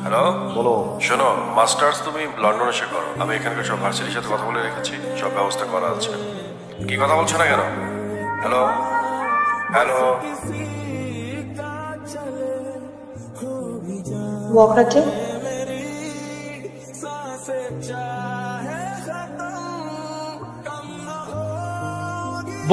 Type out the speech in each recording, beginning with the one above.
Hello, বলো। শোনো, masters তুমি লন্ডনে এসে করো। আমি এখানকার সব ভার্সিটির সাথে কথা বলে রেখেছি, সব ব্যবস্থা করা আছে। কি কথা বলছো না কেন? হ্যালো হ্যালো, বখাটে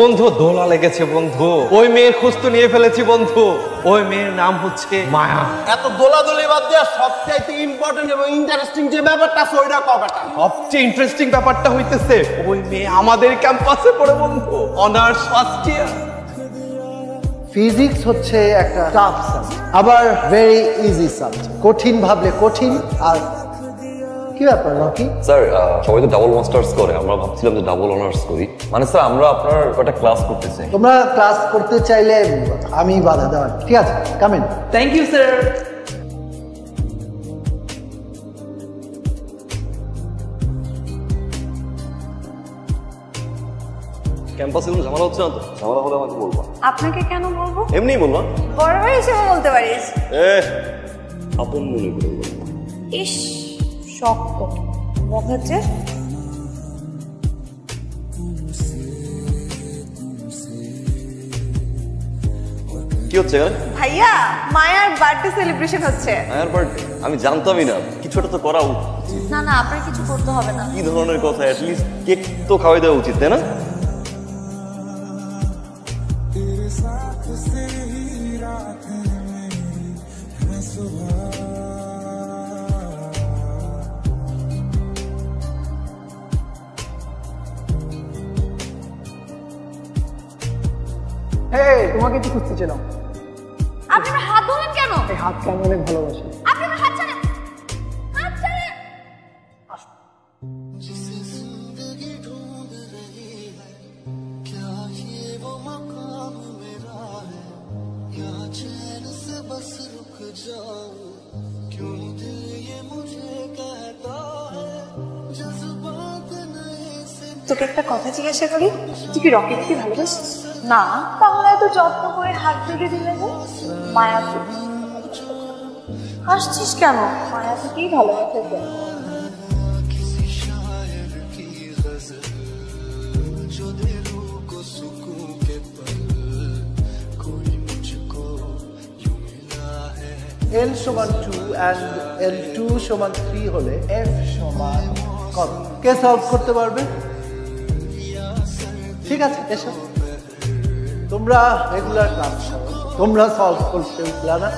বন্ধু, দোলা লেগেছে বন্ধু। ওই মেয়ের খোঁজ তো নিয়ে ফেলেছি বন্ধু। ওই মেয়ের নাম হচ্ছে মায়া। এত দোলাদলি বাদ দিয়ে সবচাইতে ইম্পর্টেন্ট এবং ইন্টারেস্টিং যে ব্যাপারটা আছে ওইটা কবেটা? সবচেয়ে ইন্টারেস্টিং ব্যাপারটা হইতেছে ওই মেয়ে আমাদের ক্যাম্পাসে পড়ে বন্ধু, অনার্স ফার্স্ট ইয়ার। ফিজিক্স হচ্ছে একটা টাফ সাবজেক্ট, আবার ভেরি ইজি সাবজেক্ট। কঠিন ভাবলে কঠিন। আর কি ব্যাপার লকি? স্যার, সবাই তো ডাবল মাস্টার্স করে, আমরা ভাবছিলাম যে ডাবল অনার্স করি। মানে স্যার, আমরা আপনার একটা ক্লাস করতে চাই। তোমরা ক্লাস করতে চাইলে আমি বাধা দেওয়ার, ঠিক আছে? Come in. Thank you sir. ক্যাম্পাসে কোনো ঝামেলা হচ্ছে না তো? ঝামেলা হলে আমাকে বলবা। আপনাকে কেন বলবো? এমনিই বলবা। বড় ভাই হিসেবে বলতে পারিস। আপন মনে করে বলবা। ইস, শক্ত বখাটে। কি হচ্ছে এখানে? ভাইয়া, মায়ার বার্থডে সেলিব্রেশন হচ্ছে। মায়ার বার্থডে? আমি জানতামই না। কিছু একটা তো করা উচিত। না না, আপনার কিছু করতে হবে না। কি ধরনের কথা? অ্যাটলিস্ট কেক তো খাওয়াই দেওয়া উচিত, তাই না? তোমাকে কি খুঁজতেছিলাম? আপনি আমার হাত ধরলেন কেন? এই হাতকে আমি অনেক ভালোবাসি। আপনি আমার হাত ছাড়েন, হাত ছাড়েন। তোকে একটা কথা জিজ্ঞাসা করি, তুই কি রকিটকে ভালোবাসিস? না, তাহলে এত যত্ন করে হাত ধরে দিলে যে মায়াকে। হাসছিস কেন? মায়াকেই ভালোবাসে। L সমান 2 and L2 সমান 3 হলে F সমান কত? কে সলভ করতে পারবে? ঠিক আছে, এসো। তোমরা রেগুলার ক্লাস করো, তোমরা সলভ করতে উঠলা না,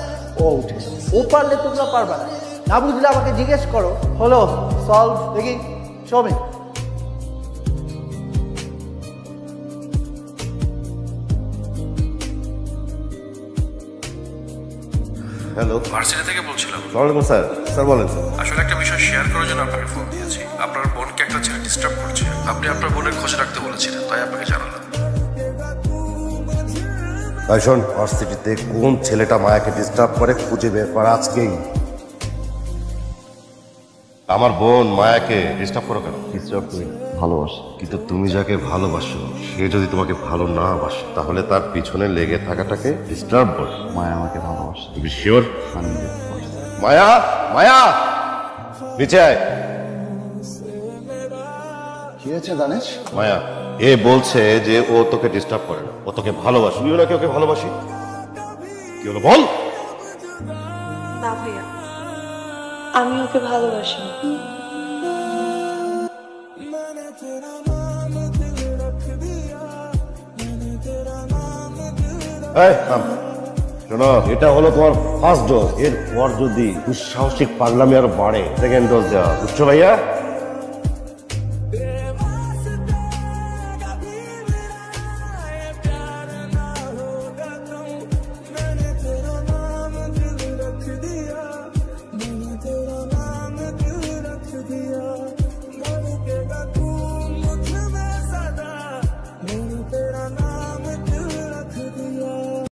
ও উঠে। ও পারলে তোমরা পারবা না, না বুঝলে আমাকে জিজ্ঞেস করো। হলো সলভ, দেখি শোমি। হ্যালো, ভার্সিটি থেকে বলছিলাম। ওয়ালাইকুম স্যার। স্যার বলেন। আসলে একটা বিষয় শেয়ার করার জন্য আপনাকে ফোন দিয়েছি। আপনার বোনকে একটা ছেলে ডিস্টার্ব করছে। আপনি আপনার বোনের খোঁজ রাখতে বলেছিলেন, তাই আপনাকে জানালাম। তাই শোন, ভার্সিটিতে কোন ছেলেটা মায়াকে ডিস্টার্ব করে খুঁজে বের করা আজকেই। আমার বোন মায়াকে ডিস্টার্ব করো কেন? ডিস্টার্ব করি, ভালোবাসি। কিন্তু তুমি যাকে ভালোবাসো সে যদি তোমাকে ভালো না বাসে তাহলে তার পিছনে লেগে থাকাটাকে ডিস্টার্ব বল। মায়া আমাকে ভালোবাসে। তুমি শিওর? 100%। মায়া, মায়া নিচে আয়। কি হয়েছে দানেশ? মায়া, এ বলছে যে ও তোকে ডিস্টার্ব করে না, ও তোকে ভালোবাসে। তুইও নাকি ওকে ভালোবাসি? কি হলো বল? না ভাইয়া, আমি ওকে ভালোবাসি। এই থাম। শোনো, এটা হলো তোমার ফার্স্ট ডোজ। এরপর যদি দুঃসাহসিক পাগলামি আর বাড়ে সেকেন্ড ডোজ দেওয়া, বুঝছো ভাইয়া?